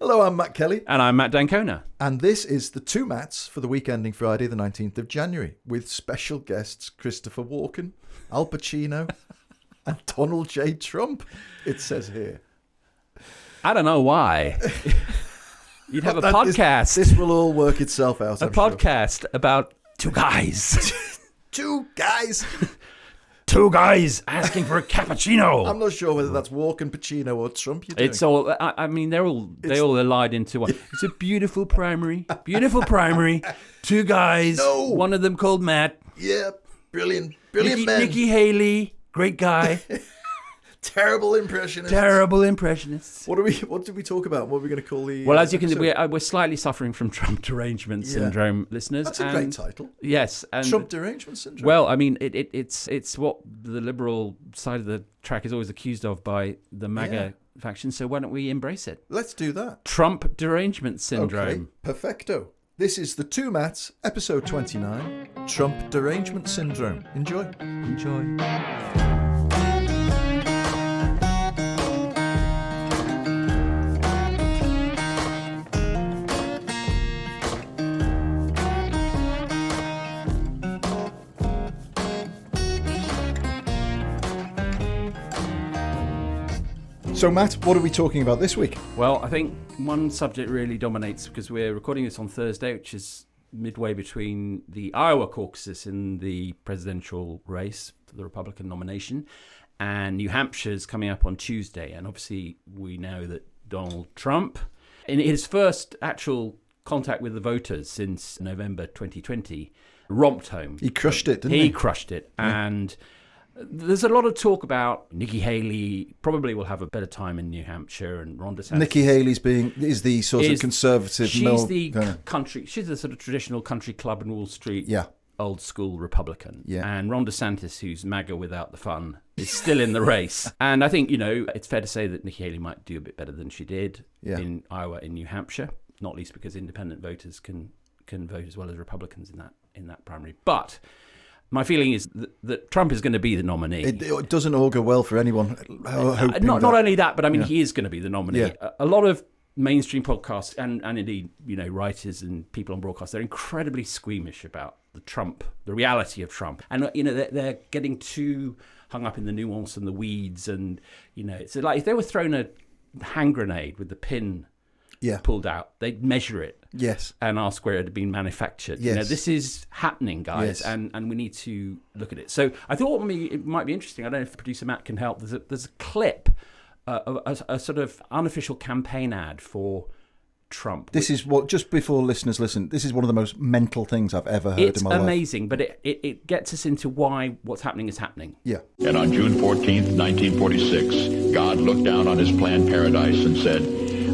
Hello, I'm Matt Kelly. And I'm Matt Dancona. And this is the Two Matts for the week ending Friday, the 19th of January, with special guests Christopher Walken, Al Pacino, and Donald J. Trump, it says here. I don't know why. You'd have a podcast. This will all work itself out. A podcast about two guys. Two guys. Two guys asking for a cappuccino. I'm not sure whether that's Walken, Pacino, or Trump. You're doing. It's all. I mean, they all allied into one. It's a beautiful primary. Beautiful primary. Two guys. No. One of them called Matt. Yeah, brilliant man. Nikki Haley, great guy. Terrible impressionists. Terrible impressionists. What did we talk about? What are we going to call the? Well, as you can see, we're slightly suffering from Trump derangement syndrome, listeners. That's a great title. Yes, and Trump derangement syndrome. Well, I mean, it's what the liberal side of the track is always accused of by the MAGA faction. So why don't we embrace it? Let's do that. Trump derangement syndrome. Okay, perfecto. This is the Two Matts, episode 29, Trump derangement syndrome. Enjoy. So, Matt, what are we talking about this week? Well, I think one subject really dominates because we're recording this on Thursday, which is midway between the Iowa caucuses in the presidential race for the Republican nomination, and New Hampshire's coming up on Tuesday. And obviously, we know that Donald Trump, in his first actual contact with the voters since November 2020, romped home. He crushed it, didn't he? He crushed it. Yeah. And there's a lot of talk about Nikki Haley probably will have a better time in New Hampshire, and Ron DeSantis. Nikki Haley's is the sort of conservative. She's the country. She's the sort of traditional country club in Wall Street. Yeah. Old school Republican. Yeah. And Ron DeSantis, who's MAGA without the fun, is still in the race. And I think, it's fair to say that Nikki Haley might do a bit better than she did in Iowa, in New Hampshire, not least because independent voters can vote as well as Republicans in that primary. But my feeling is that Trump is going to be the nominee. It doesn't augur well for anyone. Not only that, but I mean, he is going to be the nominee. Yeah. A lot of mainstream podcasts and indeed, writers and people on broadcast, they're incredibly squeamish about the reality of Trump. And, they're getting too hung up in the nuance and the weeds. And, it's like if they were thrown a hand grenade with the pin pulled out, they'd measure it. Yes. And ask where it had been manufactured. Yes. This is happening, guys, and we need to look at it. So I thought it might be interesting. I don't know if producer Matt can help. There's a clip, a sort of unofficial campaign ad for Trump. This is what, just before listeners listen, this is one of the most mental things I've ever heard in my life. It's amazing, but it gets us into why what's happening is happening. Yeah. And on June 14th, 1946, God looked down on his planned paradise and said,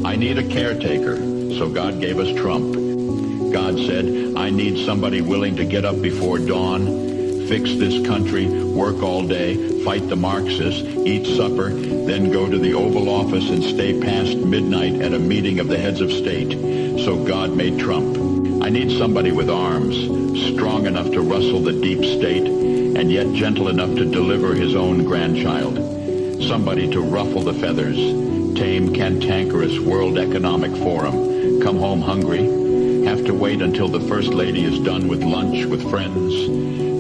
I need a caretaker. So God gave us Trump. God said, I need somebody willing to get up before dawn, fix this country, work all day, fight the Marxists, eat supper, then go to the Oval Office and stay past midnight at a meeting of the heads of state. So God made Trump. I need somebody with arms, strong enough to rustle the deep state, and yet gentle enough to deliver his own grandchild. Somebody to ruffle the feathers, tame cantankerous World Economic Forum, come home hungry, have to wait until the First Lady is done with lunch with friends,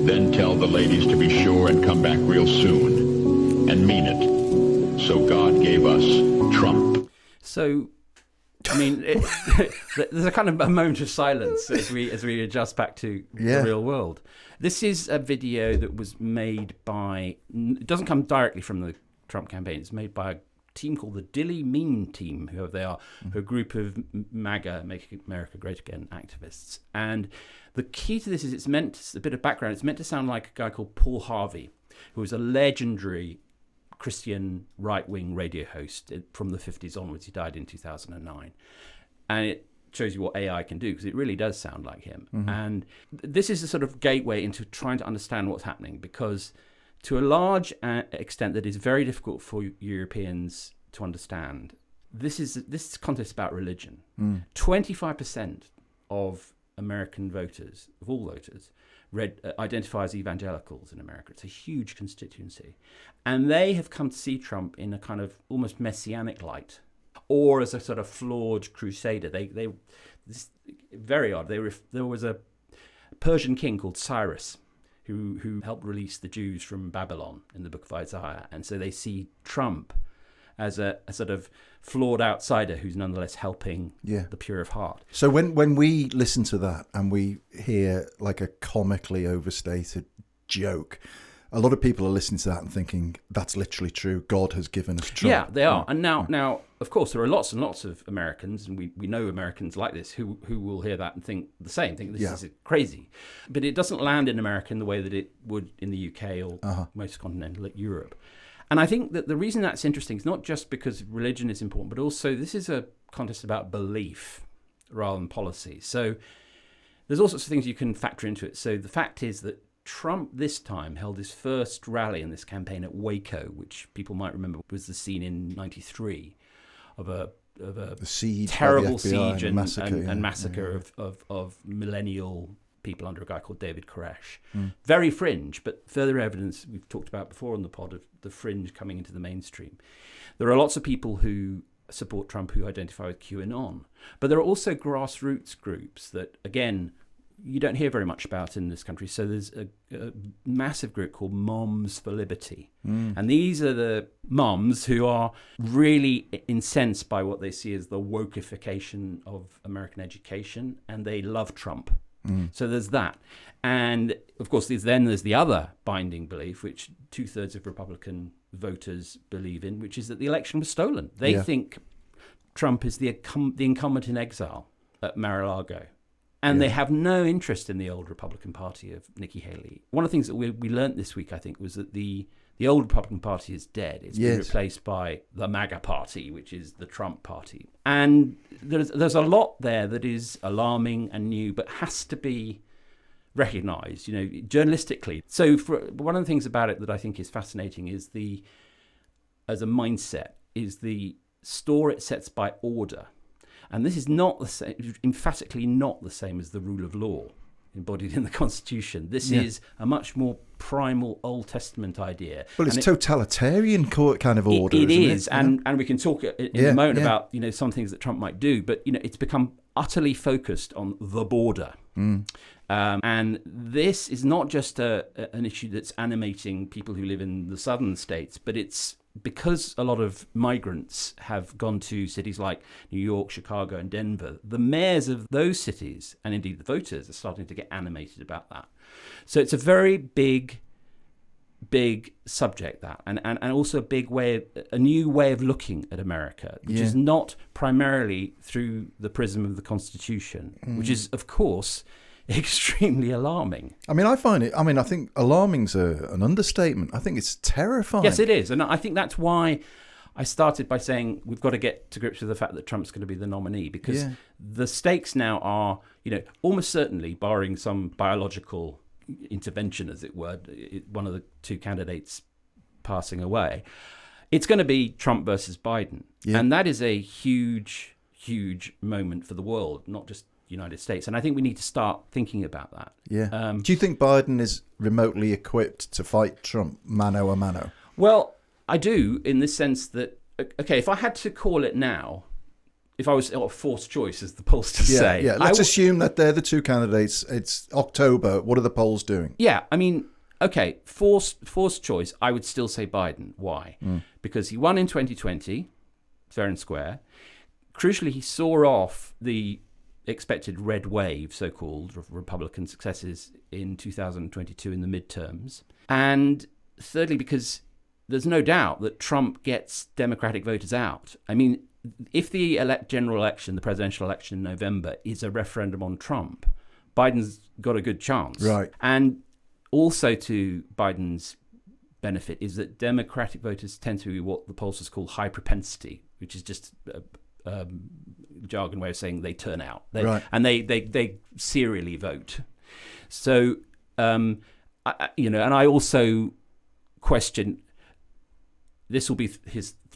then tell the ladies to be sure and come back real soon, and mean it. So God gave us Trump. So, I mean, there's a kind of a moment of silence as we adjust back to the real world. This is a video that was made by, it doesn't come directly from the Trump campaign, it's made by a team called the Dilly Meme Team, whoever they are, a group of MAGA, Make America Great Again activists. And the key to this is a bit of background, it's meant to sound like a guy called Paul Harvey, who was a legendary Christian right-wing radio host from the 50s onwards. He died in 2009. And it shows you what AI can do, because it really does sound like him. Mm-hmm. And this is a sort of gateway into trying to understand what's happening, because to a large extent that is very difficult for Europeans to understand, this contest about religion. 25% of American voters, of all voters, identify as evangelicals in America. It's a huge constituency. And they have come to see Trump in a kind of almost messianic light. or as a sort of flawed crusader. This, very odd. There was a Persian king called Cyrus who helped release the Jews from Babylon in the book of Isaiah. And so they see Trump as a sort of flawed outsider who's nonetheless helping the pure of heart. So when we listen to that and we hear like a comically overstated joke, a lot of people are listening to that and thinking that's literally true. God has given us Trump. Yeah, they are. And now, of course, there are lots and lots of Americans, and we know Americans like this, who will hear that and think the same, think this is crazy. But it doesn't land in America in the way that it would in the UK or most continental Europe. And I think that the reason that's interesting is not just because religion is important, but also this is a contest about belief rather than policy. So there's all sorts of things you can factor into it. So the fact is that Trump this time held his first rally in this campaign at Waco, which people might remember was the scene in '93 of a terrible siege and massacre of millennial people under a guy called David Koresh. Very fringe, but further evidence we've talked about before on the pod of the fringe coming into the mainstream. There are lots of people who support Trump who identify with QAnon, but there are also grassroots groups that, again, you don't hear very much about in this country. So there's a massive group called Moms for Liberty. And these are the moms who are really incensed by what they see as the wokeification of American education, and they love Trump. So there's that. And, of course, there's the other binding belief, which 2/3 of Republican voters believe in, which is that the election was stolen. They think Trump is the incumbent in exile at Mar-a-Lago. And they have no interest in the old Republican Party of Nikki Haley. One of the things that we learned this week, I think, was that the old Republican Party is dead. It's been replaced by the MAGA Party, which is the Trump Party. And there's a lot there that is alarming and new, but has to be recognised, journalistically. So one of the things about it that I think is fascinating is as a mindset, is the store it sets by order. And this is not the same, emphatically not the same as the rule of law embodied in the Constitution. This is a much more primal Old Testament idea. Well, it's totalitarian kind of order. It isn't is, it? and we can talk in a moment about some things that Trump might do. But it's become utterly focused on the border, and this is not just an issue that's animating people who live in the southern states, but it's because a lot of migrants have gone to cities like New York, Chicago, and Denver. The mayors of those cities, and indeed the voters, are starting to get animated about that. So it's a very big subject, that, and also a new way of looking at America, which is not primarily through the prism of the Constitution, which is, of course, extremely alarming. I think alarming's an understatement. I think it's terrifying. Yes, it is. And I think that's why I started by saying we've got to get to grips with the fact that Trump's going to be the nominee, because the stakes now are, almost certainly, barring some biological intervention, as it were, one of the two candidates passing away, it's going to be Trump versus Biden. And that is a huge, huge moment for the world, not just United States. And I think we need to start thinking about that. Do you think Biden is remotely equipped to fight Trump mano a mano? Well, I do, in the sense that, okay, if I had to call it now, if I was forced choice, as the pollsters say. Let's assume that they're the two candidates. It's October. What are the polls doing? Okay, forced choice, I would still say Biden. Why? Because he won in 2020, fair and square. Crucially, he saw off the expected red wave, so-called, of Republican successes in 2022 in the midterms. And thirdly, because there's no doubt that Trump gets Democratic voters out. I mean, if the general election, the presidential election in November, is a referendum on Trump, Biden's got a good chance. Right. And also to Biden's benefit is that Democratic voters tend to be what the pollsters call high propensity, which is just jargon way of saying they turn out. And they serially vote. So, and I also question, this will be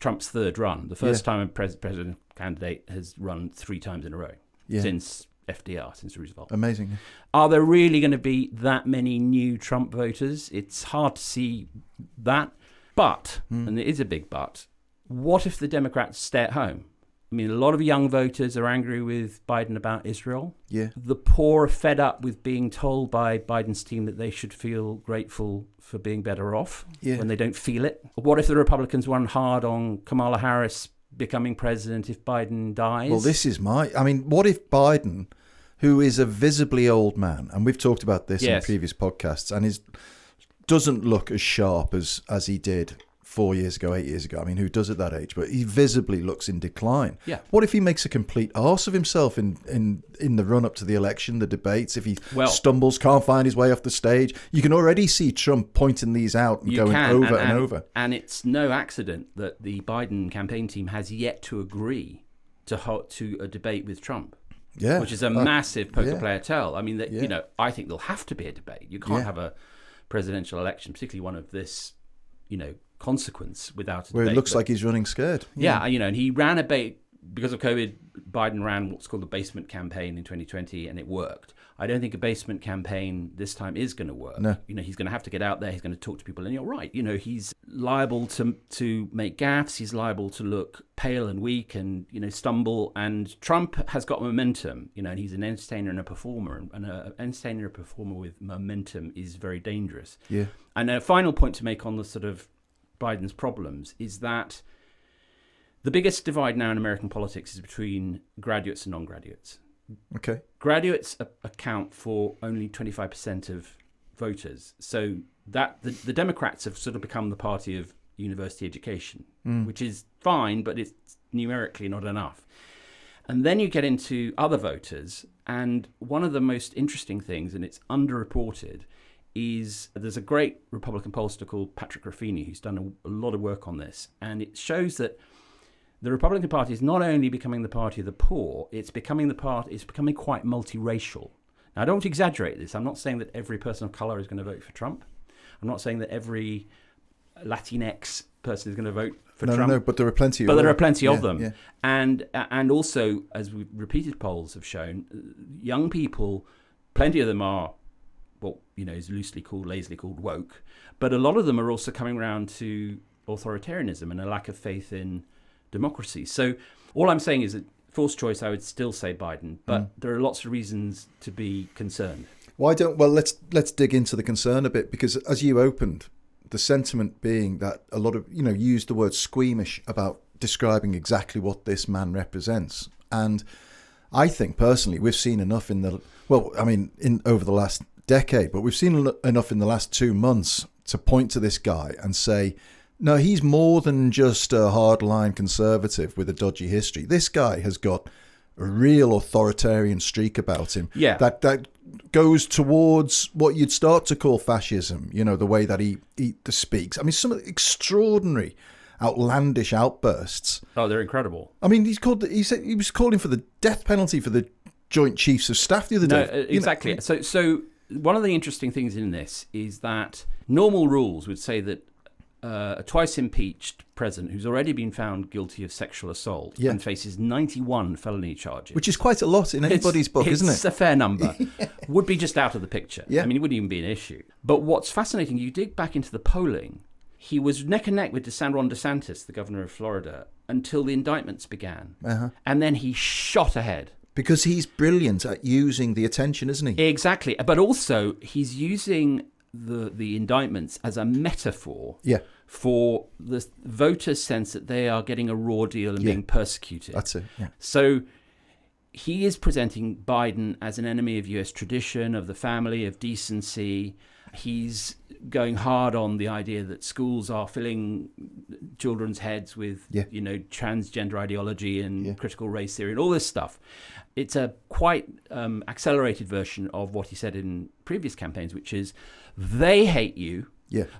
Trump's third run. The first time a president candidate has run 3 times in a row since FDR, since Roosevelt. Amazing. Are there really going to be that many new Trump voters? It's hard to see that. But, and it is a big but, what if the Democrats stay at home? I mean, a lot of young voters are angry with Biden about Israel. Yeah. The poor are fed up with being told by Biden's team that they should feel grateful for being better off when they don't feel it. What if the Republicans run hard on Kamala Harris becoming president if Biden dies? Well, what if Biden, who is a visibly old man, and we've talked about this in previous podcasts, and doesn't look as sharp as he did 4 years ago, 8 years ago. I mean, who does at that age? But he visibly looks in decline. Yeah. What if he makes a complete arse of himself in the run-up to the election, the debates? If he stumbles, can't find his way off the stage? You can already see Trump pointing these out and going over and over. And it's no accident that the Biden campaign team has yet to agree to a debate with Trump. Yeah. Which is a massive poker player tell. I mean, I think there'll have to be a debate. You can't have a presidential election, particularly one of this, consequence without a debate. Where it looks like he's running scared. Yeah, and he ran a debate because of COVID. Biden ran what's called the basement campaign in 2020, and it worked. I don't think a basement campaign this time is going to work. No. He's going to have to get out there. He's going to talk to people, and you're right. He's liable to make gaffes. He's liable to look pale and weak and stumble. And Trump has got momentum. And he's an entertainer and a performer, and an entertainer and a performer with momentum is very dangerous. Yeah. And a final point to make on the sort of Biden's problems is that the biggest divide now in American politics is between graduates and non-graduates. Okay. Graduates account for only 25% of voters. So that the Democrats have sort of become the party of university education, which is fine, but it's numerically not enough. And then you get into other voters, and one of the most interesting things, and it's underreported, is there's a great Republican pollster called Patrick Ruffini who's done a lot of work on this, and it shows that the Republican Party is not only becoming the party of the poor, it's becoming quite multiracial. Now, I don't want to exaggerate this. I'm not saying that every person of color is going to vote for Trump. I'm not saying that every Latinx person is going to vote for Trump. No, but there are plenty. But there are plenty of them, and also, as repeated polls have shown, young people, plenty of them are what is lazily called woke, but a lot of them are also coming around to authoritarianism and a lack of faith in democracy. So all I'm saying is that forced choice, I would still say Biden, but there are lots of reasons to be concerned. Let's dig into the concern a bit, because as you opened, the sentiment being that a lot of used the word squeamish about describing exactly what this man represents. And I think personally we've seen enough over the last decade, but we've seen enough in the last 2 months to point to this guy and say, no, he's more than just a hardline conservative with a dodgy history. This guy has got a real authoritarian streak about him. Yeah. That goes towards what you'd start to call fascism, the way that he speaks. I mean, some extraordinary, outlandish outbursts. Oh, they're incredible. I mean, he said he was calling for the death penalty for the Joint Chiefs of Staff the other day. No, exactly. So one of the interesting things in this is that normal rules would say that a twice impeached president who's already been found guilty of sexual assault and faces 91 felony charges, which is quite a lot in anybody's book, isn't it? It's a fair number. Would be just out of the picture. Yeah. I mean, it wouldn't even be an issue. But what's fascinating, you dig back into the polling, he was neck and neck with Ron DeSantis, the governor of Florida, until the indictments began. Uh-huh. And then he shot ahead. Because he's brilliant at using the attention, isn't he? Exactly. But also, he's using the indictments as a metaphor for the voters' sense that they are getting a raw deal and being persecuted. That's it. Yeah. So he is presenting Biden as an enemy of US tradition, of the family, of decency. He's going hard on the idea that schools are filling children's heads with, transgender ideology and critical race theory and all this stuff. It's a quite accelerated version of what he said in previous campaigns, which is, they hate you,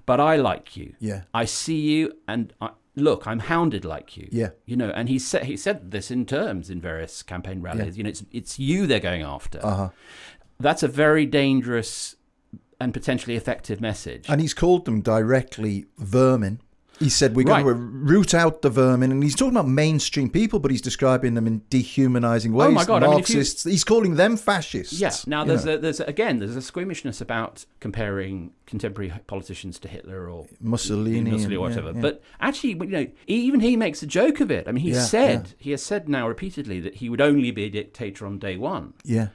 but I like you. Yeah. I see you, and look, I'm hounded like you. Yeah. And he said this in various campaign rallies. Yeah. It's you they're going after. Uh-huh. That's a very dangerous and potentially effective message. And he's called them directly vermin. He said we're going to root out the vermin, and he's talking about mainstream people, but he's describing them in dehumanizing ways. Oh my God! Marxists. He's calling them fascists. Yeah. Now there's a squeamishness about comparing contemporary politicians to Hitler or Mussolini or whatever. Yeah. But actually, even he makes a joke of it. I mean, he has said now repeatedly that he would only be a dictator on day one. Yeah.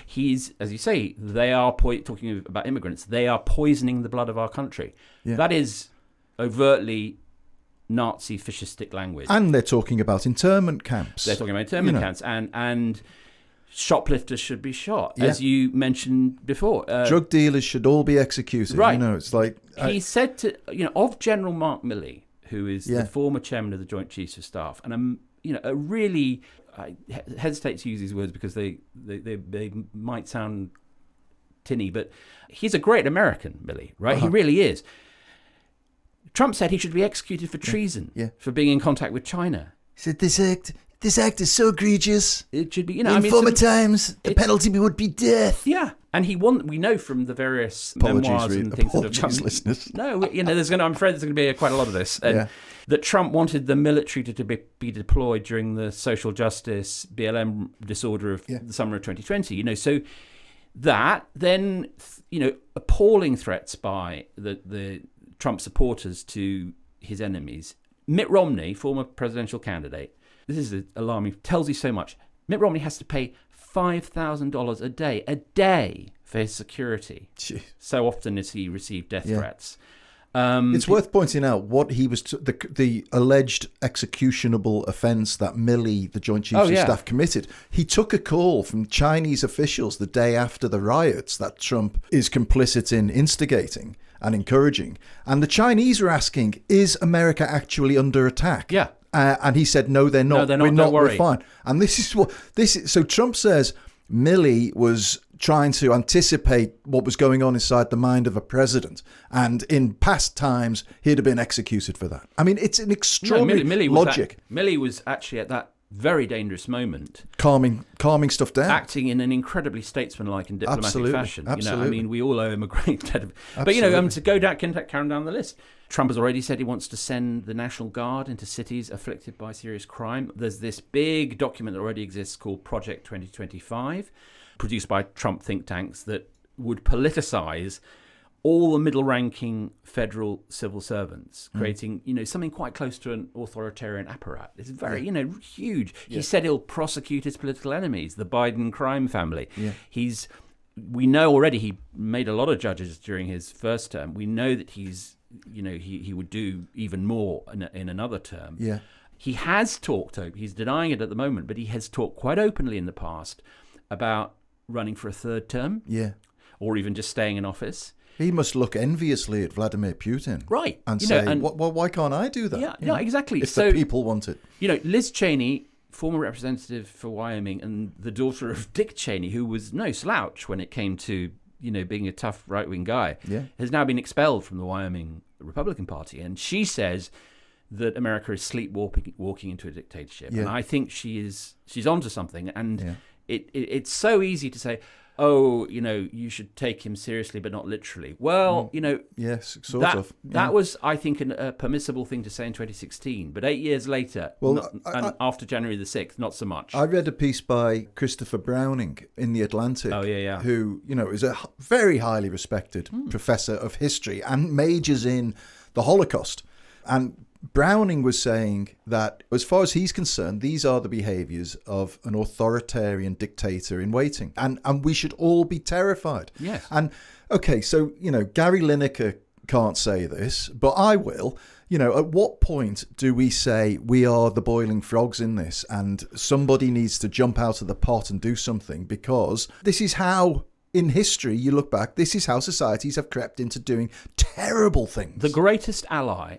He's, as you say, they are talking about immigrants. They are poisoning the blood of our country. Yeah. That is overtly Nazi fascistic language. And they're talking about internment camps. They're talking about internment camps, and shoplifters should be shot, as you mentioned before. Drug dealers should all be executed. Right. It's like he said to of General Mark Milley, who is the former chairman of the Joint Chiefs of Staff, and a really, I hesitate to use these words because they might sound tinny, but he's a great American, Milley, right? He really is. Trump said he should be executed for treason, for being in contact with China. He said this act is so egregious. It should be, in former times, the penalty would be death. Yeah, and we know from the various memoirs and things that have come. Listeners. No, I'm afraid there's going to be quite a lot of this. That Trump wanted the military to be deployed during the social justice BLM disorder of the summer of 2020. So that then, appalling threats by the Trump supporters to his enemies. Mitt Romney, former presidential candidate, this is alarming, tells you so much. Mitt Romney has to pay $5,000 a day for his security. Jeez. So often as he received death threats. It's worth pointing out what he was the alleged executionable offence that Milley, the Joint Chiefs of Staff, committed. He took a call from Chinese officials the day after the riots that Trump is complicit in instigating and encouraging, and the Chinese were asking, "Is America actually under attack?" Yeah, and he said, "No, they're not. We're not. We're fine." And this is so. Trump says Milley was trying to anticipate what was going on inside the mind of a president, and in past times he'd have been executed for that. I mean, it's an extraordinary logic. Milley was actually at that very dangerous moment, calming stuff down, acting in an incredibly statesmanlike and diplomatic fashion. Absolutely. We all owe him a great debt of. But to go down, carry down the list, Trump has already said he wants to send the National Guard into cities afflicted by serious crime. There's this big document that already exists called Project 2025, produced by Trump think tanks, that would politicize all the middle-ranking federal civil servants, creating, something quite close to an authoritarian apparatus. It's very, huge. Yeah. He said he'll prosecute his political enemies, the Biden crime family. Yeah. We know already he made a lot of judges during his first term. We know that he would do even more in another term. Yeah. He has talked, he's denying it at the moment, but he has talked quite openly in the past about running for a third term. Yeah. Or even just staying in office. He must look enviously at Vladimir Putin. Right. And say, why can't I do that? Yeah, exactly. If the people want it. Liz Cheney, former representative for Wyoming, and the daughter of Dick Cheney, who was no slouch when it came to, being a tough right-wing guy, has now been expelled from the Wyoming Republican Party. And she says that America is sleepwalking into a dictatorship. Yeah. And I think she's onto something. And it's so easy to say, you should take him seriously, but not literally. Well, yes, sort of. Yeah. That was, I think, a permissible thing to say in 2016. But 8 years later, after January the 6th, not so much. I read a piece by Christopher Browning in The Atlantic. Oh, yeah. Who, is a very highly respected professor of history and majors in the Holocaust. And Browning was saying that, as far as he's concerned, these are the behaviours of an authoritarian dictator in waiting. And we should all be terrified. Yes. And, okay, so, Gary Lineker can't say this, but I will. At what point do we say we are the boiling frogs in this and somebody needs to jump out of the pot and do something? Because this is how, in history, you look back, this is how societies have crept into doing terrible things. The greatest ally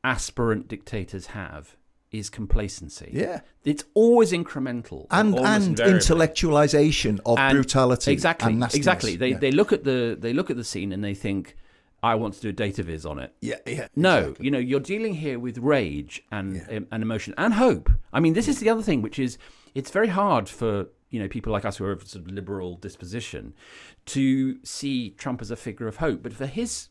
aspirant dictators have is complacency. Yeah. It's always incremental. And intellectualization of brutality. Exactly. And nastiness. Exactly. They look at the scene and they think, I want to do a data viz on it. Yeah. No, exactly. You're dealing here with rage and emotion and hope. I mean, this is the other thing, which is it's very hard for people like us who are of sort of liberal disposition to see Trump as a figure of hope. But for his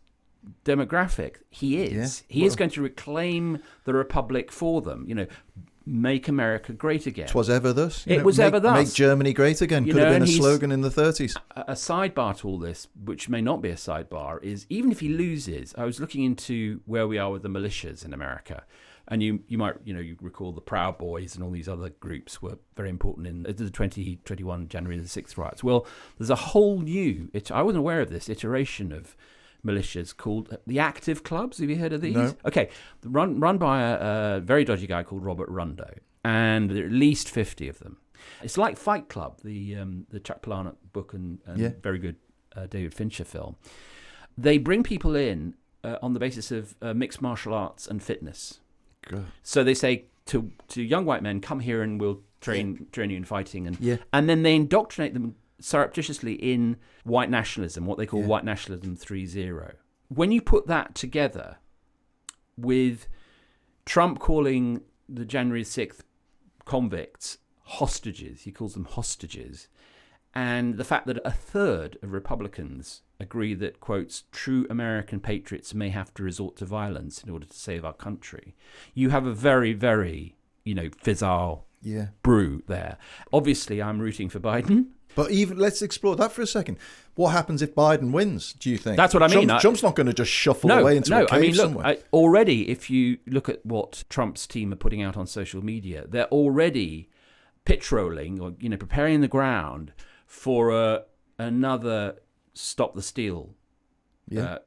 demographic. He is. He is going to reclaim the republic for them. Make America great again. 'Twas ever thus. Ever thus. Make Germany great again. Could have been a slogan in the 30s. A sidebar to all this, which may not be a sidebar, is even if he loses, I was looking into where we are with the militias in America. And you might, you recall the Proud Boys and all these other groups were very important in the 2021 January the 6th riots. Well, there's a whole new, I wasn't aware of this, iteration of militias called the active clubs. Have you heard of these? No. Okay, run by a very dodgy guy called Robert Rundo, and there are at least 50 of them. It's like Fight Club, the Chuck Palahniuk book and very good David Fincher film. They bring people in on the basis of mixed martial arts and fitness. God. So they say to young white men, come here and we'll train you in fighting, and then they indoctrinate them surreptitiously in white nationalism, what they call white nationalism 3.0. When you put that together with Trump calling the January 6th convicts hostages, he calls them hostages, and the fact that a third of Republicans agree that, quotes, true American patriots may have to resort to violence in order to save our country, you have a very, very, fissile brew there. Obviously, I'm rooting for Biden. But even let's explore that for a second. What happens if Biden wins, do you think? That's what I mean. Trump's not going to just shuffle away into a cave somewhere. Already, if you look at what Trump's team are putting out on social media, they're already pitch rolling or, preparing the ground for another Stop the Steal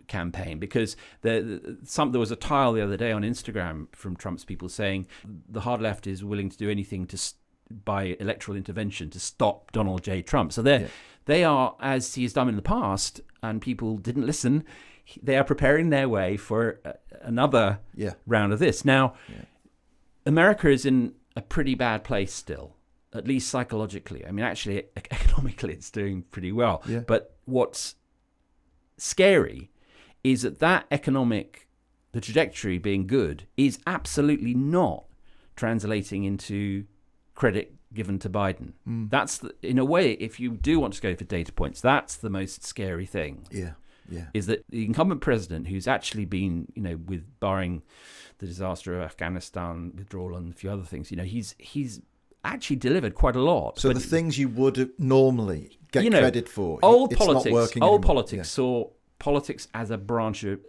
campaign, because there was a tile the other day on Instagram from Trump's people saying the hard left is willing to do anything by electoral intervention to stop Donald J. Trump. So they are, as he has done in the past, and people didn't listen, they are preparing their way for another round of this. Now, America is in a pretty bad place still, at least psychologically. I mean, actually, economically, it's doing pretty well. Yeah. But what's scary is that the trajectory being good is absolutely not translating into credit given to Biden. That's in a way, if you do want to go for data points, that's the most scary thing. Is that the incumbent president, who's actually been, with barring the disaster of Afghanistan withdrawal and a few other things, he's actually delivered quite a lot. So the things you would normally get credit for, old it's politics, not working old anymore. Politics saw politics as a branch of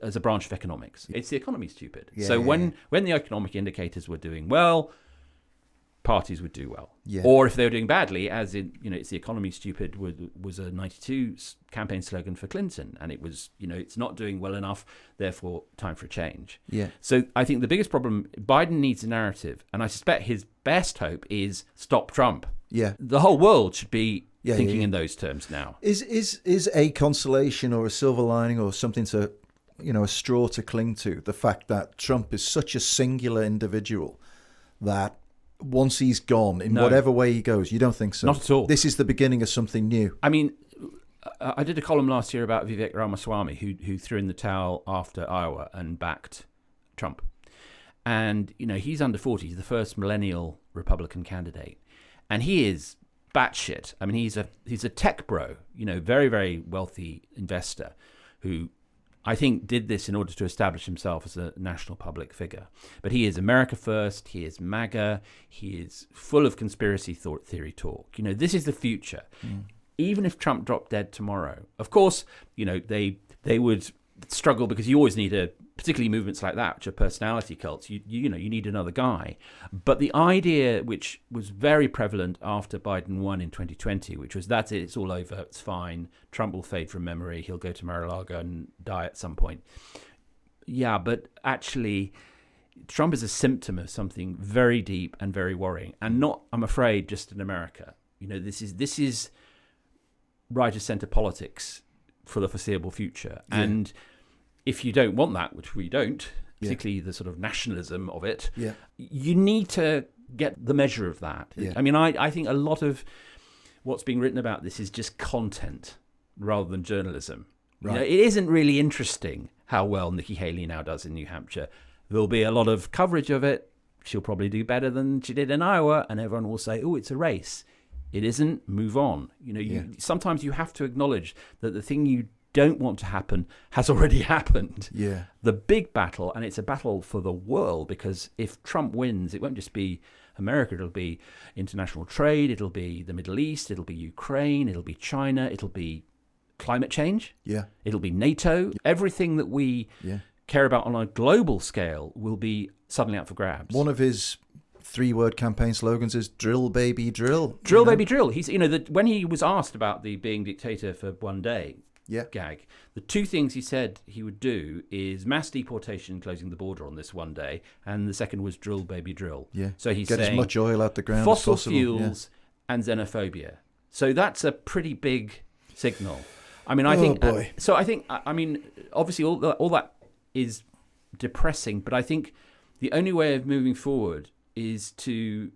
economics. It's the economy, stupid. When the economic indicators were doing well, parties would do well. Or if they were doing badly, as in, it's the economy, stupid, was a 92 campaign slogan for Clinton. And it was, it's not doing well enough, therefore time for a change. So I think the biggest problem, Biden needs a narrative. And I suspect his best hope is stop Trump. The whole world should be thinking in those terms now. Is a consolation or a silver lining or something to, a straw to cling to, the fact that Trump is such a singular individual that once he's gone, in whatever way he goes, you don't think so? Not at all. This is the beginning of something new. I mean, I did a column last year about Vivek Ramaswamy, who threw in the towel after Iowa and backed Trump. And, he's under 40. He's the first millennial Republican candidate. And he is batshit. I mean, he's a tech bro, very, very wealthy investor who I think did this in order to establish himself as a national public figure. But he is America first, he is MAGA, he is full of conspiracy theory talk. This is the future. Even if Trump dropped dead tomorrow, of course, they would struggle because you always need particularly movements like that, which are personality cults, you need another guy. But the idea, which was very prevalent after Biden won in 2020, which was that's it, it's all over, it's fine, Trump will fade from memory, he'll go to Mar-a-Lago and die at some point. Yeah, but actually, Trump is a symptom of something very deep and very worrying, and not, I'm afraid, just in America. This is right of center politics for the foreseeable future. And if you don't want that, which we don't, particularly the sort of nationalism of it, you need to get the measure of that. I mean, I think a lot of what's being written about this is just content rather than journalism. It isn't really interesting how well Nikki Haley now does in New Hampshire. There'll be a lot of coverage of it. She'll probably do better than she did in Iowa, and everyone will say, oh, it's a race. It isn't. Move on. Sometimes you have to acknowledge that the thing you don't want to happen has already happened. Yeah. The big battle, and it's a battle for the world, because if Trump wins, it won't just be America, it'll be international trade, it'll be the Middle East, it'll be Ukraine, it'll be China, it'll be climate change, it'll be NATO. Everything that we care about on a global scale will be suddenly up for grabs. One of his 3-word campaign slogans is "Drill, baby, drill." Drill, baby, drill. He's, when he was asked about the being dictator for one day gag, the 2 things he said he would do is mass deportation, closing the border on this one day, and the second was drill, baby, drill. Yeah. So he's get saying as much oil out the ground fossil as possible. fuels and xenophobia. So that's a pretty big signal. I mean, I think. So I think. I mean, obviously, all that is depressing, but I think the only way of moving forward is to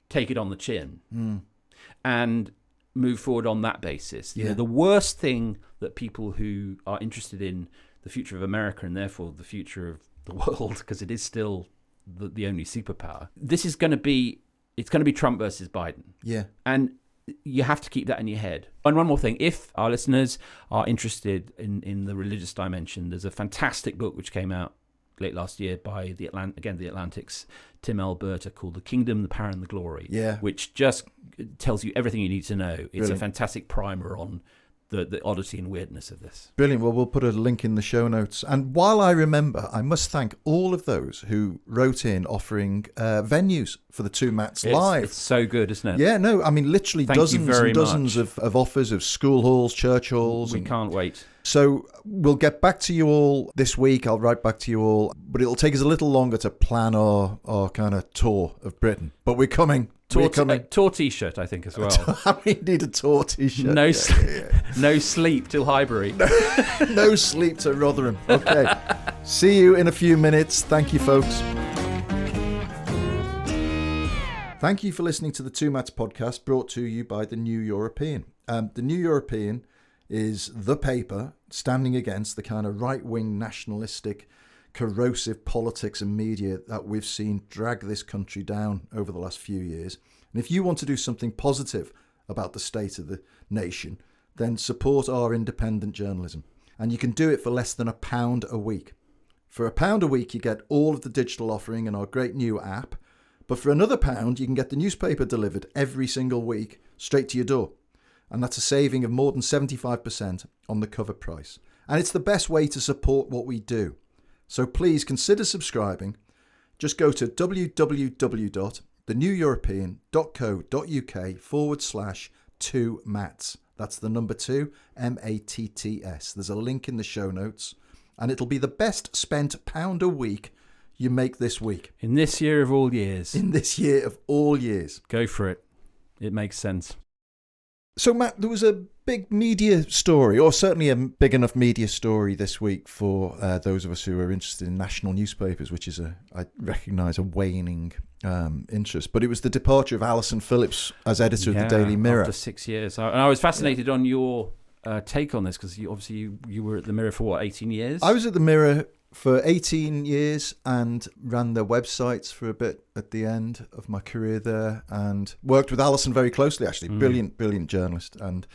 take it on the chin and move forward on that basis. You know, the worst thing that people who are interested in the future of America and therefore the future of the world, because it is still the only superpower, it's going to be Trump versus Biden. Yeah. And you have to keep that in your head. And one more thing, if our listeners are interested in the religious dimension, there's a fantastic book which came out late last year by the Atlantic's Tim Alberta, called The Kingdom, the Power and the Glory, which just tells you everything you need to know. It's Brilliant. A fantastic primer on the oddity and weirdness of this. Brilliant. Well, we'll put a link in the show notes. And while I remember, I must thank all of those who wrote in offering venues for the Two Mats live. It's so good, isn't it? Yeah, no, I mean, literally dozens and dozens of offers of school halls, church halls. We can't wait. So we'll get back to you all this week. I'll write back to you all, but it'll take us a little longer to plan our kind of tour of Britain. But we're coming. Tour T-shirt, I think, as well. We need a tour T-shirt. No sleep till Highbury. No sleep to Rotherham. Okay. See you in a few minutes. Thank you, folks. Thank you for listening to the Two Mats podcast, brought to you by The New European. The New European is the paper standing against the kind of right-wing, nationalistic, corrosive politics and media that we've seen drag this country down over the last few years. And if you want to do something positive about the state of the nation, then support our independent journalism. And you can do it for less than £1 a week. For £1 a week, you get all of the digital offering and our great new app. But for another £1, you can get the newspaper delivered every single week straight to your door. And that's a saving of more than 75% on the cover price. And it's the best way to support what we do. So please consider subscribing. Just go to www.theneweuropean.co.uk/2mats. That's the number 2, MATTS. There's a link in the show notes. And it'll be the best spent £1 a week you make this week. In this year of all years. In this year of all years. Go for it. It makes sense. So, Matt, there was a big media story, or certainly a big enough media story this week for those of us who are interested in national newspapers, which is, I recognise, a waning interest. But it was the departure of Alison Phillips as editor of the Daily Mirror. After 6 years. And I was fascinated on your take on this, because you were at the Mirror for, 18 years? I was at the Mirror for 18 years and ran their websites for a bit at the end of my career there, and worked with Alison very closely, actually. Brilliant journalist, and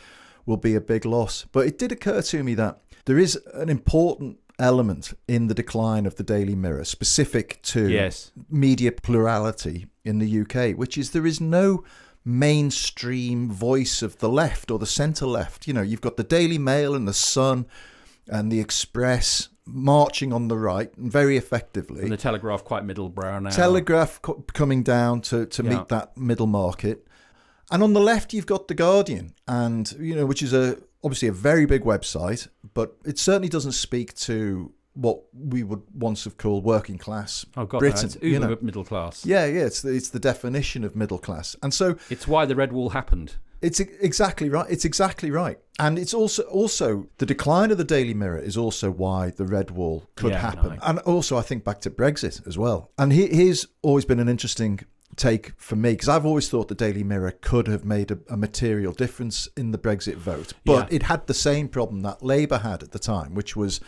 will be a big loss. But it did occur to me that there is an important element in the decline of the Daily Mirror specific to media plurality in the UK, which is there is no mainstream voice of the left or the centre left. You know, you've got the Daily Mail and the Sun and the Express marching on the right, and very effectively. And the Telegraph quite middle brow now. Telegraph coming down to meet that middle market. And on the left, you've got The Guardian, and which is obviously a very big website, but it certainly doesn't speak to what we would once have called working class Britain. It's uber middle class. Yeah, it's the definition of middle class. And so it's why the Red Wall happened. It's exactly right. And it's also the decline of the Daily Mirror is also why the Red Wall could happen. And also, I think back to Brexit as well. And here's always been an interesting take for me, because I've always thought the Daily Mirror could have made a material difference in the Brexit vote. But it had the same problem that Labour had at the time, which was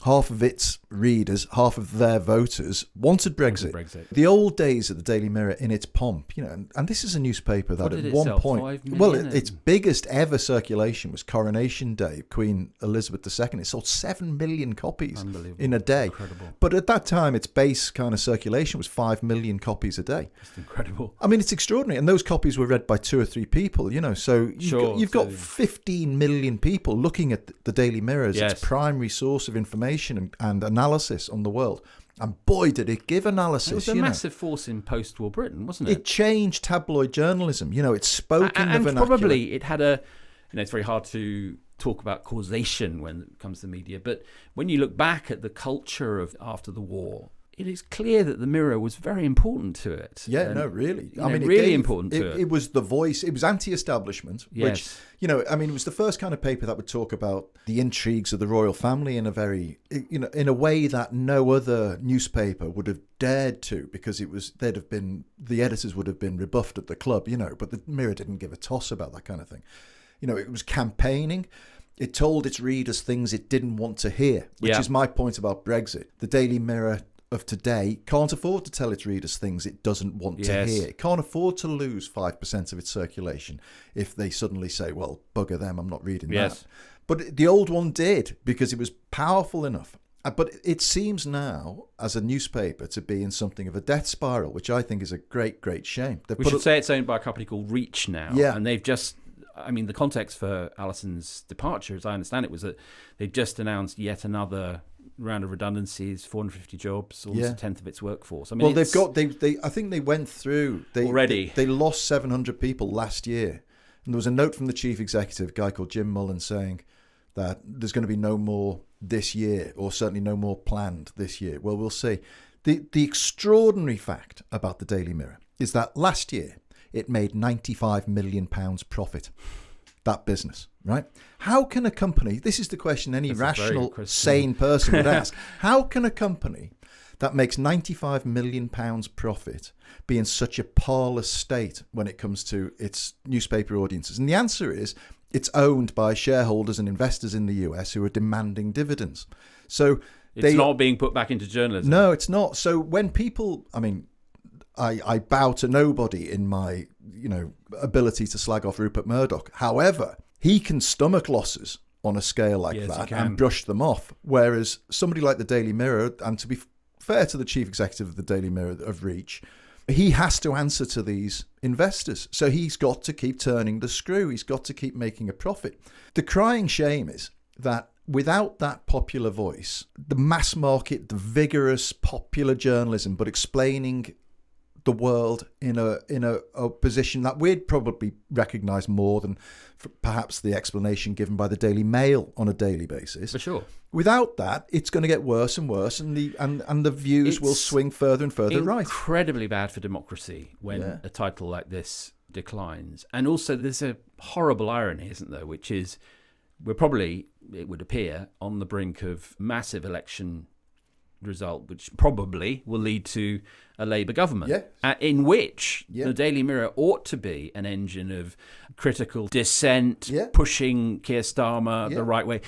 half of its readers, half of their voters wanted Brexit. The old days of the Daily Mirror in its pomp, and this is a newspaper that at one point, its biggest ever circulation was Coronation Day, Queen Elizabeth II. It sold 7 million copies in a day. Incredible. But at that time, its base kind of circulation was 5 million copies a day. It's incredible. I mean, it's extraordinary. And those copies were read by 2 or 3 people, so you've got 15 million people looking at the Daily Mirror as its primary source of information and analysis on the world. And boy, did it give analysis. It was a massive force in post-war Britain, wasn't it? It changed tabloid journalism. It spoke in the vernacular. And probably it had it's very hard to talk about causation when it comes to media, but when you look back at the culture of after the war, it is clear that the Mirror was very important to it. Yeah, and, no, really. Really important to it. It was the voice. It was anti-establishment, which, it was the first kind of paper that would talk about the intrigues of the royal family in a very, in a way that no other newspaper would have dared to, because the editors would have been rebuffed at the club, but the Mirror didn't give a toss about that kind of thing. It was campaigning. It told its readers things it didn't want to hear, which is my point about Brexit. The Daily Mirror of today can't afford to tell its readers things it doesn't want to hear. It can't afford to lose 5% of its circulation if they suddenly say, well, bugger them, I'm not reading that. But the old one did, because it was powerful enough. But it seems now, as a newspaper, to be in something of a death spiral, which I think is a great, great shame. We should say it's owned by a company called Reach now. Yeah. And they've just... the context for Alison's departure, as I understand it, was that they just announced yet another round of redundancies, 450 jobs, almost a tenth of its workforce. I think they went through already. They lost 700 people last year, and there was a note from the chief executive, a guy called Jim Mullen, saying that there's going to be no more this year, or certainly no more planned this year. Well, we'll see. The extraordinary fact about the Daily Mirror is that last year it made £95 million profit. That business, right? How can a company, this is the question any rational, sane person would ask, how can a company that makes £95 million profit be in such a parlous state when it comes to its newspaper audiences? And the answer is, it's owned by shareholders and investors in the US who are demanding dividends. So it's not being put back into journalism. No, it's not. So when people, I bow to nobody in my, ability to slag off Rupert Murdoch. However, he can stomach losses on a scale like that and brush them off. Whereas somebody like the Daily Mirror, and to be fair to the chief executive of the Daily Mirror of Reach, he has to answer to these investors. So he's got to keep turning the screw. He's got to keep making a profit. The crying shame is that without that popular voice, the mass market, the vigorous popular journalism, but explaining the world in a position that we'd probably recognise more than perhaps the explanation given by the Daily Mail on a daily basis. For sure. Without that, it's going to get worse and worse, and the views will swing further and further right. Incredibly bad for democracy when a title like this declines. And also there's a horrible irony, isn't there, which is we're probably, it would appear, on the brink of massive election result, which probably will lead to a Labour government, in which the Daily Mirror ought to be an engine of critical dissent, pushing Keir Starmer the right way,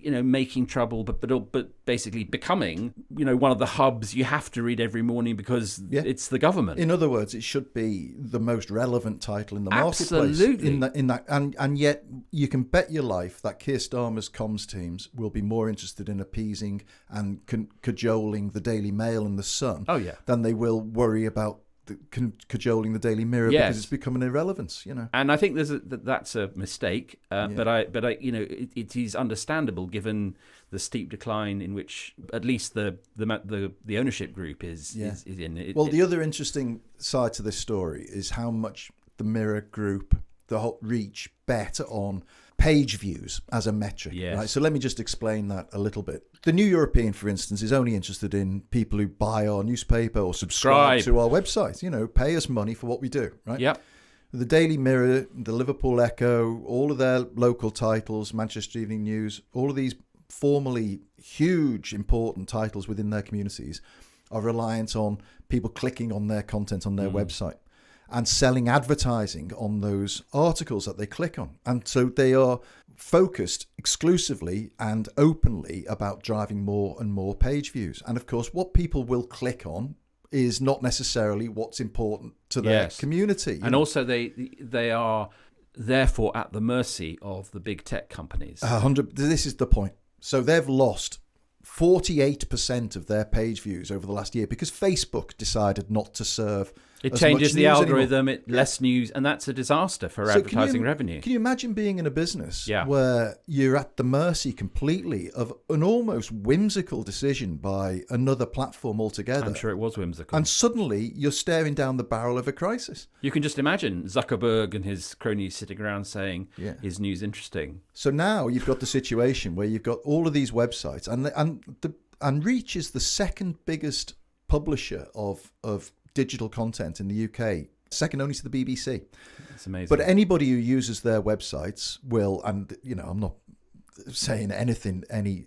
making trouble, but basically becoming, one of the hubs you have to read every morning because it's the government. In other words, it should be the most relevant title in the marketplace. Absolutely. In that, and yet you can bet your life that Keir Starmer's comms teams will be more interested in appeasing and cajoling the Daily Mail and the Sun than they will worry about cajoling the Daily Mirror because it's become an irrelevance, And I think that's a mistake. But it is understandable given the steep decline in which at least the ownership group is in. The other interesting side to this story is how much the Mirror Group, the whole Reach, bet on page views as a metric. Right? So let me just explain that a little bit. The New European, for instance, is only interested in people who buy our newspaper or subscribe to our website. Pay us money for what we do. Right? Yep. The Daily Mirror, the Liverpool Echo, all of their local titles, Manchester Evening News, all of these formerly huge, important titles within their communities are reliant on people clicking on their content on their website. and selling advertising on those articles that they click on. And so they are focused exclusively and openly about driving more and more page views. And of course, what people will click on is not necessarily what's important to their community. And also they are therefore at the mercy of the big tech companies. 100. This is the point. So they've lost 48% of their page views over the last year because Facebook decided not to serve. It changes the algorithm, less news, and that's a disaster for advertising revenue. Can you imagine being in a business Yeah. where you're at the mercy completely of an almost whimsical decision by another platform altogether? I'm sure it was whimsical. And suddenly you're staring down the barrel of a crisis. You can just imagine Zuckerberg and his cronies sitting around saying, is news interesting? So now you've got the situation where you've got all of these websites, and Reach is the second biggest publisher of digital content in the UK, second only to the BBC. It's amazing. But anybody who uses their websites will, and I'm not saying anything any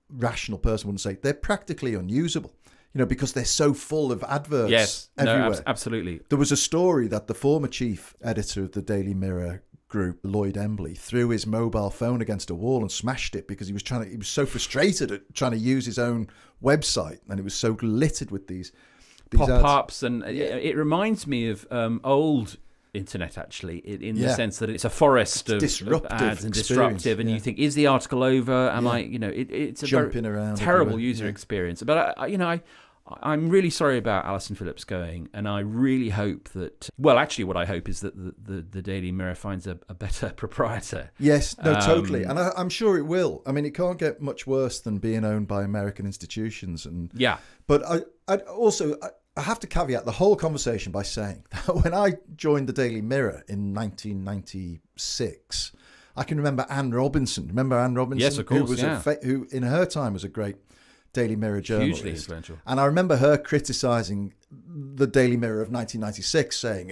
rational person wouldn't say, they're practically unusable, because they're so full of adverts everywhere. No, absolutely. There was a story that the former chief editor of the Daily Mirror group, Lloyd Embley, threw his mobile phone against a wall and smashed it because he was so frustrated at trying to use his own website, and it was so littered with these pop-ups, and it reminds me of old internet, actually, in the sense that it's a forest of ads and disruptive, and you think, is the article over? Am I? It's a jumping very around terrible everywhere. user experience. But I'm really sorry about Alison Phillips going, and I really hope that. Well, actually, what I hope is that the Daily Mirror finds a better proprietor. Yes, no, totally, and I'm sure it will. I mean, it can't get much worse than being owned by American institutions, But I have to caveat the whole conversation by saying that when I joined the Daily Mirror in 1996, I can remember Anne Robinson. Remember Anne Robinson? Yes, of course. Who in her time was a great Daily Mirror journalist. Hugely influential. And I remember her criticising the Daily Mirror of 1996, saying,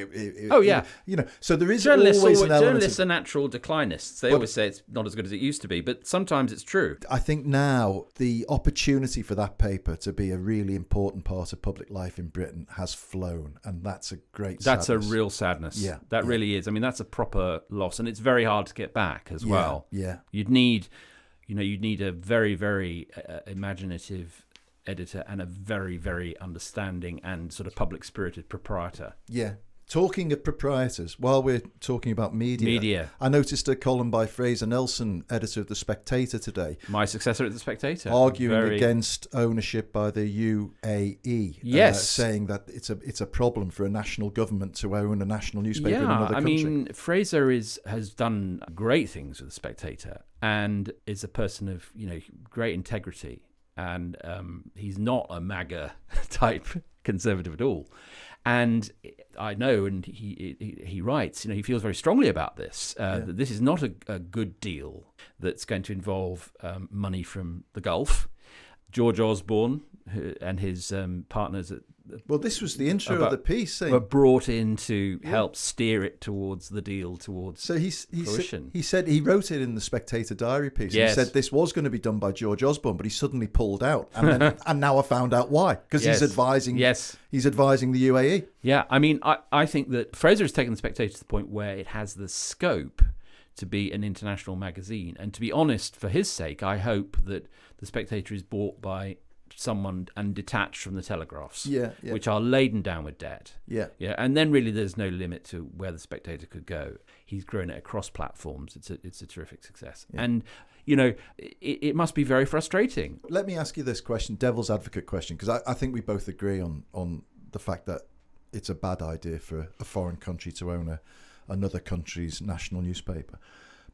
so there is always an element. Journalists are natural declinists. They always say it's not as good as it used to be, but sometimes it's true. I think now the opportunity for that paper to be a really important part of public life in Britain has flown, and that's a great sadness. That's a real sadness. Yeah. That really is. I mean, that's a proper loss, and it's very hard to get back as well. Yeah. You'd need a very, very imaginative editor and a very, very understanding and sort of public-spirited proprietor. Yeah. Talking of proprietors, while we're talking about media, I noticed a column by Fraser Nelson, editor of The Spectator today. My successor at The Spectator. Arguing against ownership by the UAE. Yes. Saying that it's a problem for a national government to own a national newspaper in another country. I mean, Fraser has done great things with The Spectator and is a person of, great integrity. And he's not a MAGA type conservative at all. And I know, and he writes, he feels very strongly about this, that this is not a good deal that's going to involve money from the Gulf. George Osborne and his partners at this was the intro of the piece saying were brought in to help steer it towards the deal, towards fruition. He said he wrote it in the Spectator diary piece. Yes. He said this was going to be done by George Osborne, but he suddenly pulled out, and now I found out why, because he's advising the UAE. Yeah, I mean, I think that Fraser has taken the Spectator to the point where it has the scope to be an international magazine. And to be honest, for his sake, I hope that the Spectator is bought by someone and detached from the Telegraphs, which are laden down with debt. And then really there's no limit to where the Spectator could go. He's grown it across platforms. It's a terrific success. And it must be very frustrating. Let me ask you this question, devil's advocate question, because I think we both agree on the fact that it's a bad idea for a foreign country to own another country's national newspaper.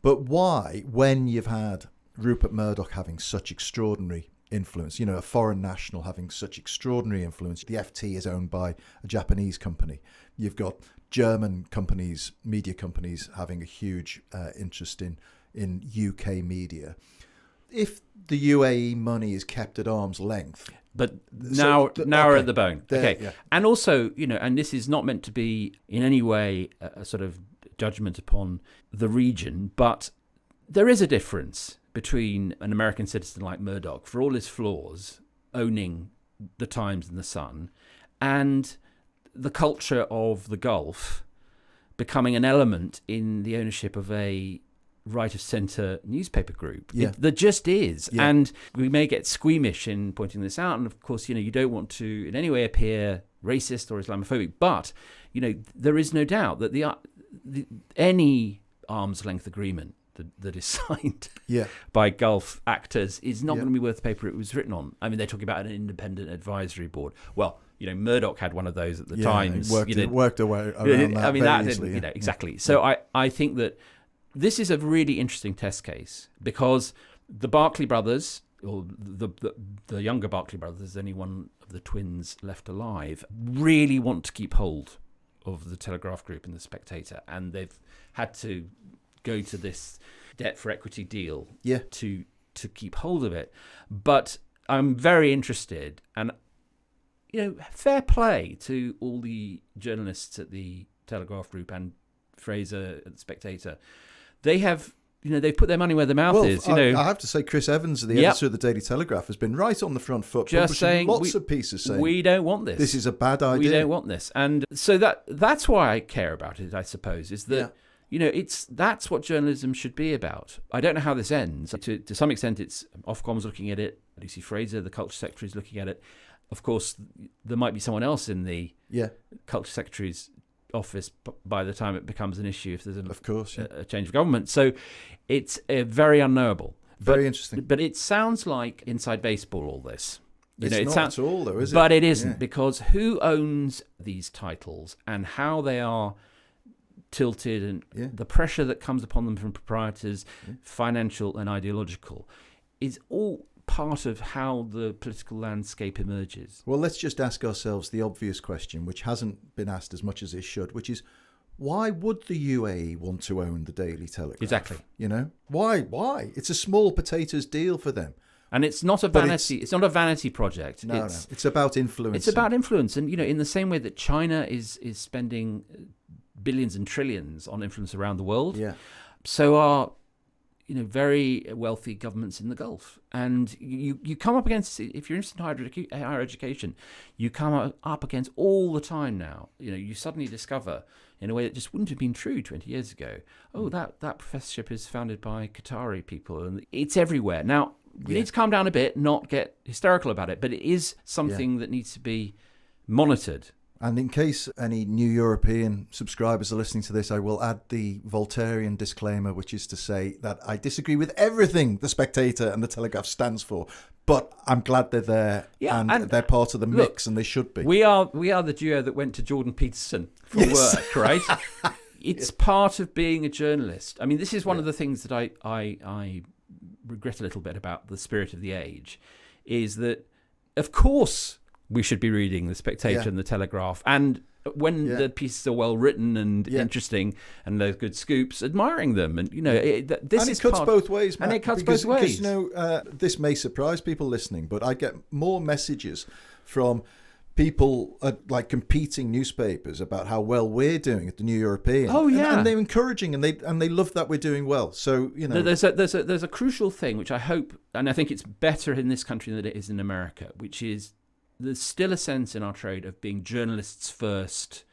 But why, when you've had Rupert Murdoch having such extraordinary influence, a foreign national having such extraordinary influence, the FT is owned by a Japanese company, you've got German companies, media companies, having a huge interest in UK media. If the UAE money is kept at arm's length, but now we're at the bone. And also, and this is not meant to be in any way a sort of judgment upon the region, but there is a difference between an American citizen like Murdoch, for all his flaws, owning the Times and the Sun, and the culture of the Gulf becoming an element in the ownership of a right-of-centre newspaper group. Yeah. There just is. Yeah. And we may get squeamish in pointing this out. And, of course, you don't want to in any way appear racist or Islamophobic. But, there is no doubt that any arm's-length agreement that is signed by Gulf actors is not going to be worth the paper it was written on. I mean, they're talking about an independent advisory board. Well, Murdoch had one of those at the Times. It worked away around that. I mean, that easily, exactly. So I think that this is a really interesting test case because the Barclay brothers, or the younger Barclay brothers, only one of the twins left alive, really want to keep hold of the Telegraph Group and the Spectator, and they've had to go to this debt for equity deal to keep hold of it. But I'm very interested, and fair play to all the journalists at the Telegraph Group and Fraser at the Spectator. They have, they've put their money where their mouth is. I have to say, Chris Evans, the editor of the Daily Telegraph, has been right on the front foot, just saying lots of pieces saying we don't want this. This is a bad idea. We don't want this, and so that's why I care about it. I suppose is that that's what journalism should be about. I don't know how this ends. To some extent, it's Ofcom's looking at it. Lucy Fraser, the Culture Secretary, is looking at it. Of course, there might be someone else in the Culture Secretary's office by the time it becomes an issue if there's a change of government. So it's very unknowable. Very interesting. But it sounds like inside baseball, all this. It's not at all, though, is it? But it isn't, because who owns these titles and how they are tilted and the pressure that comes upon them from proprietors, financial and ideological, is all part of how the political landscape emerges. Well, let's just ask ourselves the obvious question, which hasn't been asked as much as it should, which is, why would the UAE want to own the Daily Telegraph? Exactly. Why? It's a small potatoes deal for them. And it's not a vanity. It's not a vanity project. No. It's about influence. It's about influence, and in the same way that China is spending billions and trillions on influence around the world, so are very wealthy governments in the Gulf. And you come up against, if you're interested in higher education, you come up against all the time now. You suddenly discover, in a way that just wouldn't have been true 20 years ago, that professorship is founded by Qatari people, and it's everywhere. Now, we need to calm down a bit, not get hysterical about it, but it is something that needs to be monitored. And in case any new European subscribers are listening to this, I will add the Voltairean disclaimer, which is to say that I disagree with everything the Spectator and the Telegraph stands for, but I'm glad they're there and they're part of the mix, and they should be. We are the duo that went to Jordan Peterson for work, right? It's part of being a journalist. I mean, this is one of the things that I regret a little bit about the spirit of the age, is that, of course, we should be reading the Spectator and the Telegraph, and when the pieces are well written and interesting and there's good scoops, admiring them, and it cuts both ways, Matt, and it cuts both ways. Because this may surprise people listening, but I get more messages from people like competing newspapers about how well we're doing at the New European. Oh yeah, and they're encouraging, and they love that we're doing well. So there's a crucial thing which I hope, and I think it's better in this country than it is in America, which is, there's still a sense in our trade of being journalists first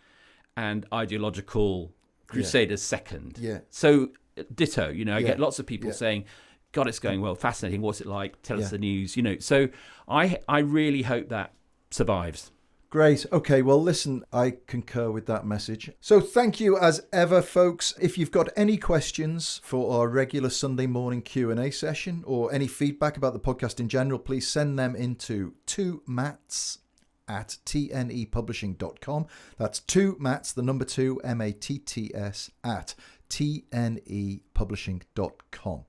and ideological crusaders second. Yeah. So ditto, I get lots of people saying, God, it's going well, fascinating, what's it like, tell us the news, So I really hope that survives. Great. Okay, well, listen, I concur with that message. So thank you as ever, folks. If you've got any questions for our regular Sunday morning Q&A session, or any feedback about the podcast in general, please send them into 2mats@tnepublishing.com. That's 2mats, the number 2, MATTS, at tnepublishing.com.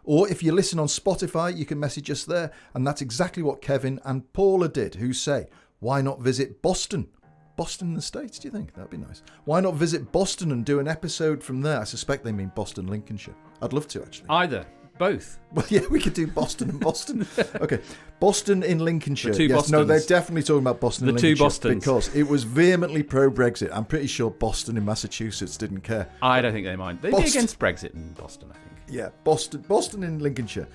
Or if you listen on Spotify, you can message us there. And that's exactly what Kevin and Paula did, who say, why not visit Boston? Boston in the States, do you think? That'd be nice. Why not visit Boston and do an episode from there? I suspect they mean Boston, Lincolnshire. I'd love to, actually. Either. Both. Well, yeah, we could do Boston and Boston. Okay. Boston in Lincolnshire. The two Bostons. No, they're definitely talking about Boston in Lincolnshire. The two Bostons. Because it was vehemently pro-Brexit. I'm pretty sure Boston in Massachusetts didn't care. I don't think they mind. They'd be against Brexit in Boston, I think. Yeah, Boston in Lincolnshire.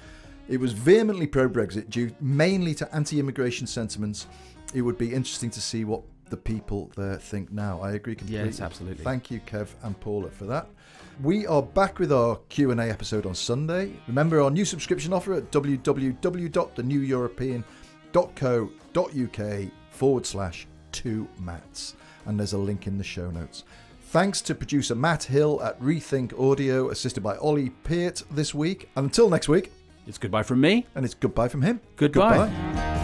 It was vehemently pro-Brexit due mainly to anti-immigration sentiments. It would be interesting to see what the people there think now. I agree completely. Yes, absolutely. Thank you, Kev and Paula, for that. We are back with our Q&A episode on Sunday. Remember our new subscription offer at www.theneweuropean.co.uk/2mats. And there's a link in the show notes. Thanks to producer Matt Hill at Rethink Audio, assisted by Ollie Peart this week. And until next week, it's goodbye from me. And it's goodbye from him. Goodbye. Goodbye.